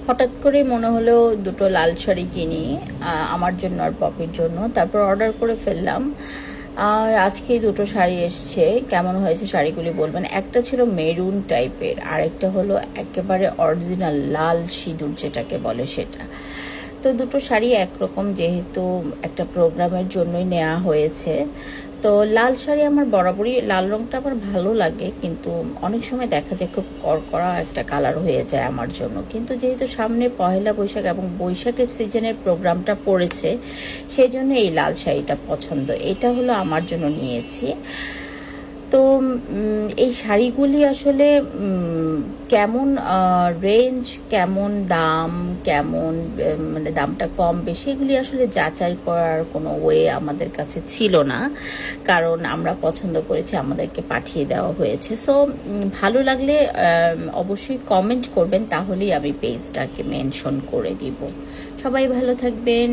হঠাৎ করে মনে হলো দুটো লাল শাড়ি কিনি আমার জন্য আর পপির জন্য। তারপর অর্ডার করে ফেললাম। আর আজকে দুটো শাড়ি এসছে। কেমন হয়েছে শাড়িগুলি বলবেন। একটা ছিল মেরুন টাইপের, আর একটা হলো একেবারে অরিজিনাল লাল সিঁদুর যেটাকে বলে সেটা। তো দুটো শাড়ি একরকম, যেহেতু একটা প্রোগ্রামের জন্যই নেওয়া হয়েছে। তো লাল শাড়ি আমার বরাবরই, লাল রংটা আমার ভালো লাগে, কিন্তু অনেক সময় দেখা যায় খুব কড়কড়া একটা কালার হয়ে যায় আমার জন্য। কিন্তু যেহেতু সামনে পহেলা বৈশাখ এবং বৈশাখের সিজনের প্রোগ্রামটা পড়েছে, সেই জন্য এই লাল শাড়িটা পছন্দ, এটা হলো আমার জন্য নিয়েছি। তো এই শাড়িগুলি আসলে কেমন রেঞ্জ, কেমন দাম, কেমন মানে দামটা কম বেশি, এগুলি আসলে যাচাই করার কোনো ওয়ে আমাদের কাছে ছিল না, কারণ আমরা পছন্দ করেছি, আমাদেরকে পাঠিয়ে দেওয়া হয়েছে। সো ভালো লাগলে অবশ্যই কমেন্ট করবেন, তাহলেই আমি পেজটাকে মেনশন করে দিব। সবাই ভালো থাকবেন।